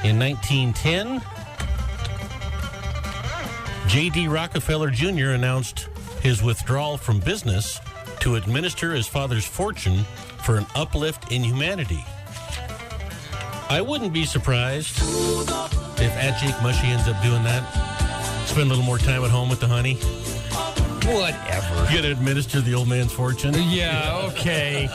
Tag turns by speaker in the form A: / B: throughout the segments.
A: In 1910, J.D. Rockefeller Jr. announced his withdrawal from business to administer his father's fortune for an uplift in humanity. I wouldn't be surprised if at Jake Mushy ends up doing that. Spend a little more time at home with the honey.
B: Whatever.
A: You gotta administer the old man's fortune.
B: Yeah, okay.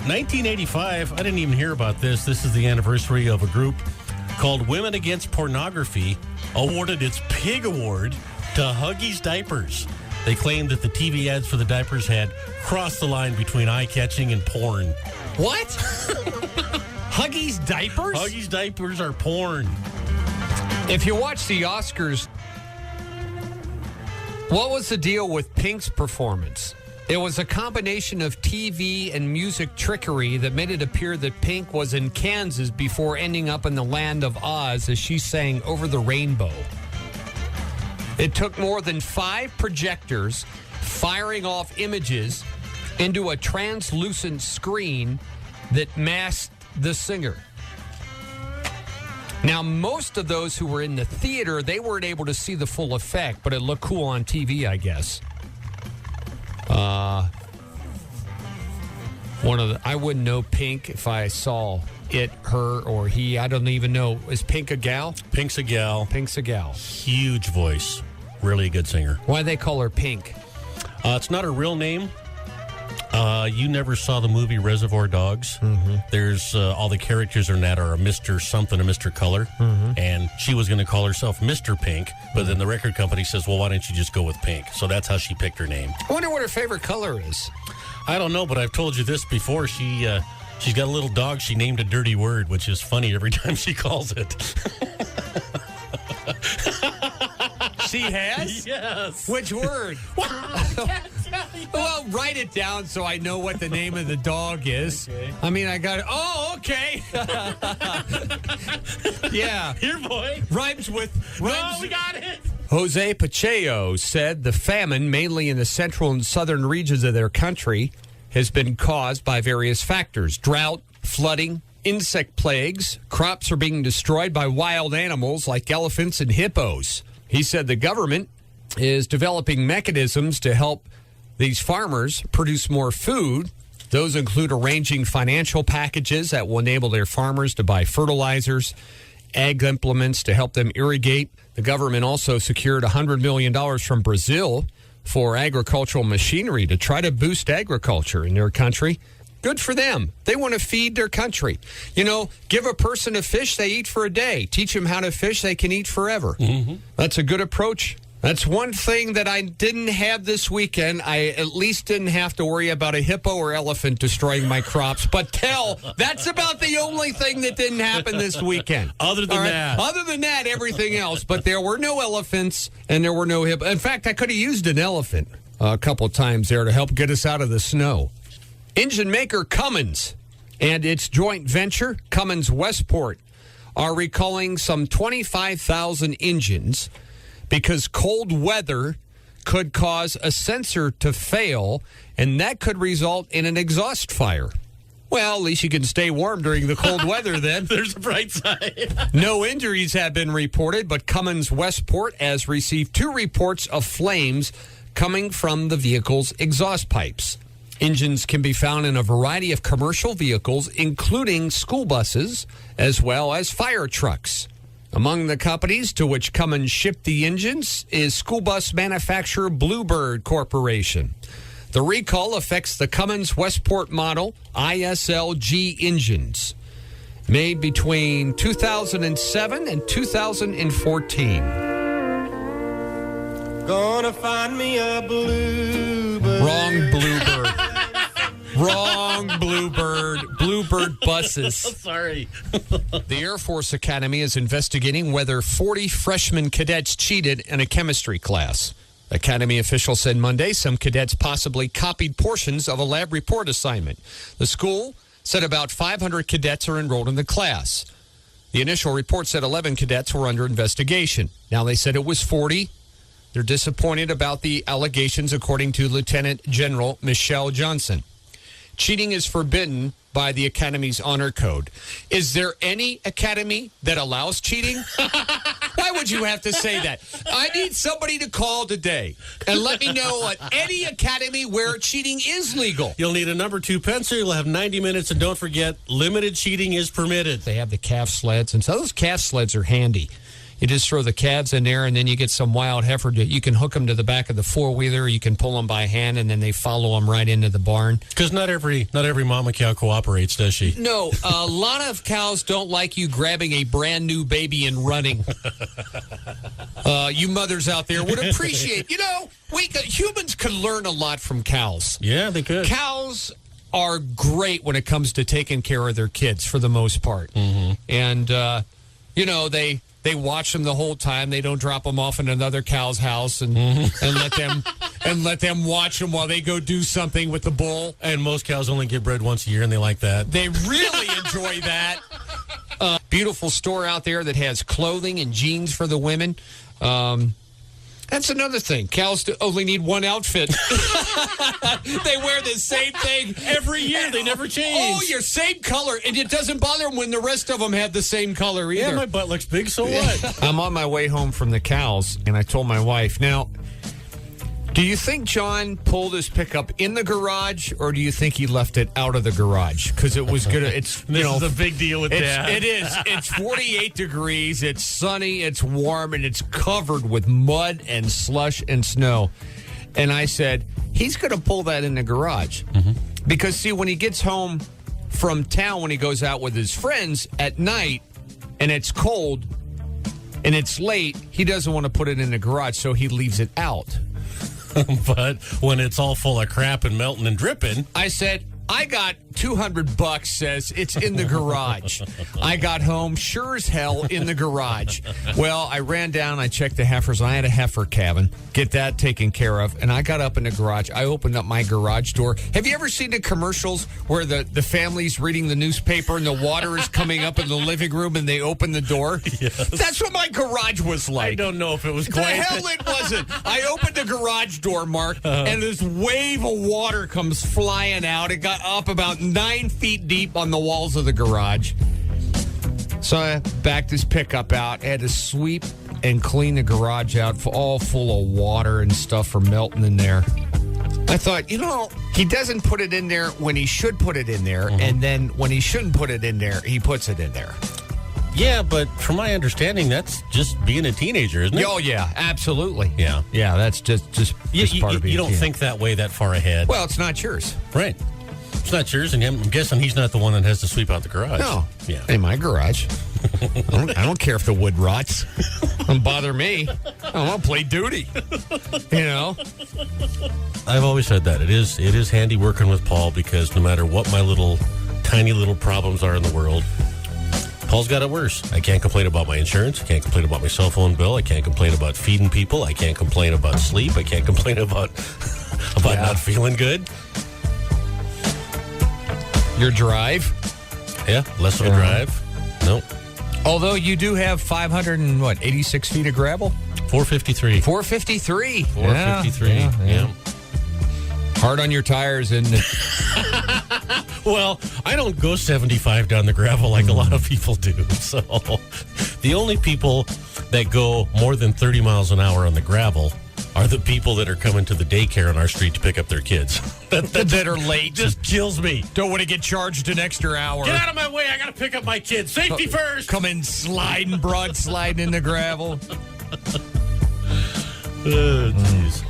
A: 1985, I didn't even hear about this. This is the anniversary of a group called Women Against Pornography awarded its Pig Award to Huggies Diapers. They claimed that the TV ads for the diapers had crossed the line between eye-catching and porn.
B: What? Huggies diapers?
A: Huggies diapers are porn.
B: If you watch the Oscars, what was the deal with Pink's performance? It was a combination of TV and music trickery that made it appear that Pink was in Kansas before ending up in the land of Oz as she sang Over the Rainbow. It took more than 5 projectors firing off images into a translucent screen that masked the singer. Now, most of those who were in the theater, they weren't able to see the full effect, but it looked cool on TV, I guess. I wouldn't know Pink if I saw it, her, or he. I don't even know. Is Pink a gal?
A: Pink's a gal.
B: Pink's a gal.
A: Huge voice. Really a good singer.
B: Why do they call her Pink?
A: It's not her real name. You never saw the movie Reservoir Dogs.
B: Mm-hmm.
A: There's all the characters in that are a Mr. something, a Mr. Color.
B: Mm-hmm.
A: And she was going to call herself Mr. Pink, but then the record company says, well, why don't you just go with Pink? So that's how she picked her name.
B: I wonder what her favorite color is.
A: I don't know, but I've told you this before. She's got a little dog she named a dirty word, which is funny every time she calls it.
B: She has?
A: Yes.
B: Which word? Well, write it down so I know what the name of the dog is.
A: Okay.
B: I mean, I got it. Oh, okay. Yeah.
A: Here, boy.
B: Rhymes with...
A: No, we got it.
B: Jose Pacheco said the famine, mainly in the central and southern regions of their country, has been caused by various factors. Drought, flooding, insect plagues. Crops are being destroyed by wild animals like elephants and hippos. He said the government is developing mechanisms to help these farmers produce more food. Those include arranging financial packages that will enable their farmers to buy fertilizers, ag implements to help them irrigate. The government also secured $100 million from Brazil for agricultural machinery to try to boost agriculture in their country. Good for them. They want to feed their country. You know, give a person a fish, they eat for a day. Teach them how to fish, they can eat forever.
A: Mm-hmm.
B: That's a good approach. That's one thing that I didn't have this weekend. I at least didn't have to worry about a hippo or elephant destroying my crops. But that's about the only thing that didn't happen this weekend.
A: Other than
B: that, everything else. But there were no elephants and there were no hippos. In fact, I could have used an elephant a couple of times there to help get us out of the snow. Engine maker Cummins and its joint venture, Cummins Westport, are recalling some 25,000 engines because cold weather could cause a sensor to fail, and that could result in an exhaust fire. Well, at least you can stay warm during the cold weather then.
A: There's a bright side.
B: No injuries have been reported, but Cummins Westport has received 2 reports of flames coming from the vehicle's exhaust pipes. Engines can be found in a variety of commercial vehicles, including school buses, as well as fire trucks. Among the companies to which Cummins shipped the engines is school bus manufacturer Bluebird Corporation. The recall affects the Cummins Westport model ISLG engines, made between 2007 and 2014.
C: Gonna find me a bluebird.
B: Wrong Bluebird. Wrong Bluebird. Bluebird buses.
A: Sorry.
B: The Air Force Academy is investigating whether 40 freshman cadets cheated in a chemistry class. Academy officials said Monday some cadets possibly copied portions of a lab report assignment. The school said about 500 cadets are enrolled in the class. The initial report said 11 cadets were under investigation. Now they said it was 40. They're disappointed about the allegations, according to Lieutenant General Michelle Johnson. Cheating is forbidden, by the Academy's honor code. Is there any academy that allows cheating? Why would you have to say that? I need somebody to call today and let me know at any academy where cheating is legal.
A: You'll need a number 2 pencil. You'll have 90 minutes. And don't forget, limited cheating is permitted.
B: They have the calf sleds, and so those calf sleds are handy. You just throw the calves in there, and then you get some wild heifer. You can hook them to the back of the four-wheeler. You can pull them by hand, and then they follow them right into the barn.
A: Because not every mama cow cooperates, does she?
B: No, a lot of cows don't like you grabbing a brand-new baby and running. You mothers out there would appreciate, humans could learn a lot from cows.
A: Yeah, they could.
B: Cows are great when it comes to taking care of their kids for the most part.
A: Mm-hmm.
B: And, they watch them the whole time. They don't drop them off in another cow's house and let them watch them while they go do something with the bull.
A: And most cows only get bred once a year, and they like that.
B: They really enjoy that. Beautiful store out there that has clothing and jeans for the women. That's another thing. Cows only need one outfit. They wear the same thing
A: every year. They never change.
B: Oh, your same color. And it doesn't bother them when the rest of them have the same color either.
A: Yeah, my butt looks big, so what?
B: I'm on my way home from the cows, and I told my wife, now, do you think John pulled his pickup in the garage, or do you think he left it out of the garage? Because it was good. It's
A: this is a big deal with Dad.
B: It is. It's 48 degrees. It's sunny. It's warm, and it's covered with mud and slush and snow. And I said, he's going to pull that in the garage.
A: Mm-hmm.
B: Because, see, when he gets home from town, when he goes out with his friends at night, and it's cold, and it's late, he doesn't want to put it in the garage, so he leaves it out.
A: But when it's all full of crap and melting and dripping,
B: I said, I got $200, says it's in the garage. I got home, sure as hell, in the garage. Well, I ran down, I checked the heifers. I had a heifer cabin. Get that taken care of. And I got up in the garage. I opened up my garage door. Have you ever seen the commercials where the family's reading the newspaper and the water is coming up in the living room and they open the door?
A: Yes.
B: That's what my garage was like.
A: I don't know if it was
B: The
A: quite.
B: hell it wasn't. I opened the garage door, Mark, and this wave of water comes flying out. It got up about 9 feet deep on the walls of the garage. So I backed his pickup out, had to sweep and clean the garage out, all full of water and stuff for melting in there. I thought, he doesn't put it in there when he should put it in there, and then when he shouldn't put it in there, he puts it in there.
A: Yeah, but from my understanding, that's just being a teenager, isn't it?
B: Oh, yeah, absolutely.
A: Yeah.
B: Yeah, that's just part of being
A: you don't think that way that far ahead.
B: Well, it's not yours.
A: Right. It's not yours, and I'm guessing he's not the one that has to sweep out the garage.
B: No.
A: Yeah.
B: In my garage. I don't care if the wood rots. Don't bother me. I want to play duty.
A: I've always said that. It is handy working with Paul because no matter what my tiny little problems are in the world, Paul's got it worse. I can't complain about my insurance. I can't complain about my cell phone bill. I can't complain about feeding people. I can't complain about sleep. I can't complain about not feeling good.
B: Your drive?
A: Yeah, less of a drive. Nope.
B: Although you do have 86 feet of gravel?
A: 453.
B: 453.
A: 453. Yeah.
B: Hard on your tires, isn't it?
A: Well, I don't go 75 down the gravel like a lot of people do. So the only people that go more than 30 miles an hour on the gravel are the people that are coming to the daycare on our street to pick up their kids.
B: that are late.
A: Just kills me.
B: Don't want to get charged an extra hour.
A: Get out of my way. I got to pick up my kids. Safety first.
B: Come in broad sliding in the gravel.
A: Jeez.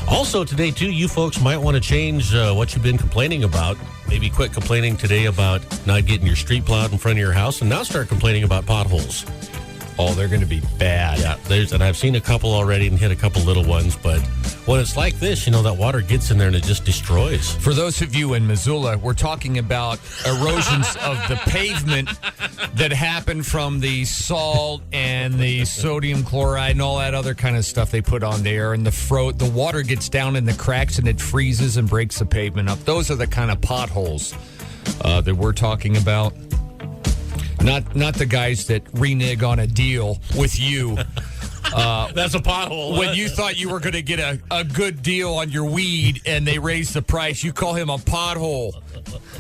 A: Also today, too, you folks might want to change what you've been complaining about. Maybe quit complaining today about not getting your street plowed in front of your house and now start complaining about potholes.
B: Oh, they're going to be bad.
A: Yeah, and I've seen a couple already and hit a couple little ones, but when it's like this, that water gets in there and it just destroys.
B: For those of you in Missoula, we're talking about erosions of the pavement that happen from the salt and the sodium chloride and all that other kind of stuff they put on there, and the water gets down in the cracks and it freezes and breaks the pavement up. Those are the kind of potholes that we're talking about. Not the guys that renege on a deal with you.
A: That's a pothole.
B: When you thought you were going to get a good deal on your weed and they raised the price, you call him a pothole.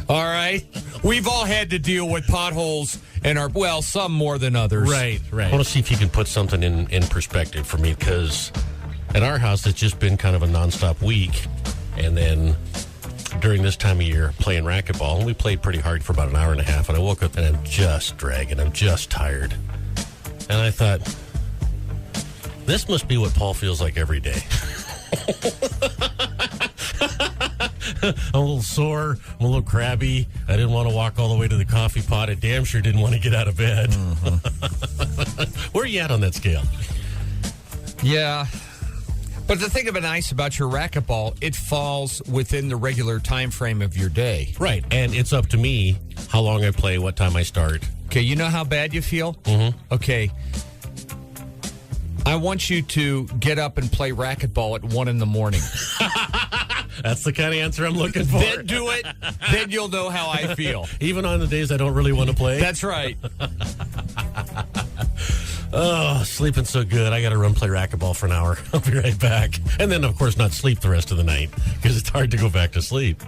B: All right? We've all had to deal with potholes in our, well, some more than others.
A: Right. I want to see if you can put something in perspective for me, because at our house, it's just been kind of a nonstop week. And then during this time of year, playing racquetball, and we played pretty hard for about an hour and a half, and I woke up and I'm just dragging. I'm just tired. And I thought, this must be what Paul feels like every day. I'm a little sore. I'm a little crabby. I didn't want to walk all the way to the coffee pot. I damn sure didn't want to get out of bed. Where are you at on that scale?
B: Yeah. But the thing about nice about your racquetball, it falls within the regular time frame of your day.
A: Right. And it's up to me how long I play, what time I start.
B: Okay, you know how bad you feel?
A: Mm-hmm.
B: Okay. I want you to get up and play racquetball at 1 a.m.
A: That's the kind of answer I'm looking for.
B: Then do it. Then you'll know how I feel.
A: Even on the days I don't really want to play?
B: That's right.
A: Oh, sleeping so good. I got to run play racquetball for an hour. I'll be right back. And then, of course, not sleep the rest of the night, because it's hard to go back to sleep.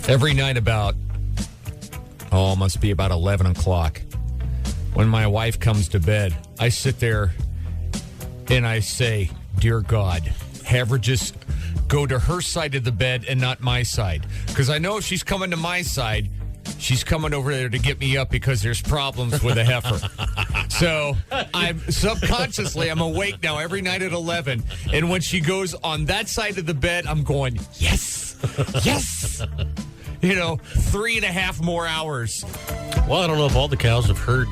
B: Every night about, must be about 11 o'clock. When my wife comes to bed, I sit there and I say, dear God, have her just go to her side of the bed and not my side. Because I know if she's coming to my side, she's coming over there to get me up because there's problems with a heifer. So I'm subconsciously, I'm awake now every night at 11. And when she goes on that side of the bed, I'm going, yes, yes. 3.5 more hours.
A: Well, I don't know if all the cows have heard.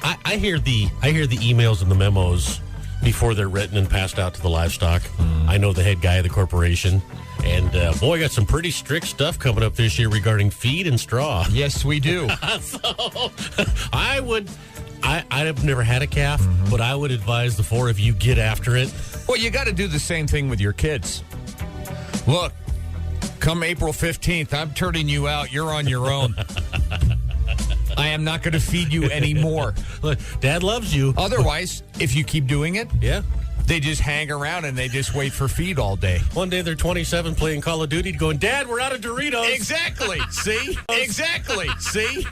A: I hear the emails and the memos before they're written and passed out to the livestock. I know the head guy of the corporation. And, boy, got some pretty strict stuff coming up this year regarding feed and straw.
B: Yes, we do.
A: So, I've never had a calf, but I would advise the 4 of you get after it.
B: Well, you got to do the same thing with your kids. Look, come April 15th, I'm turning you out. You're on your own. I am not going to feed you anymore.
A: Look, Dad loves you.
B: Otherwise, if you keep doing it,
A: yeah,
B: they just hang around and they just wait for feed all day.
A: One day they're 27 playing Call of Duty going, Dad, we're out of Doritos.
B: Exactly. See? Exactly. See?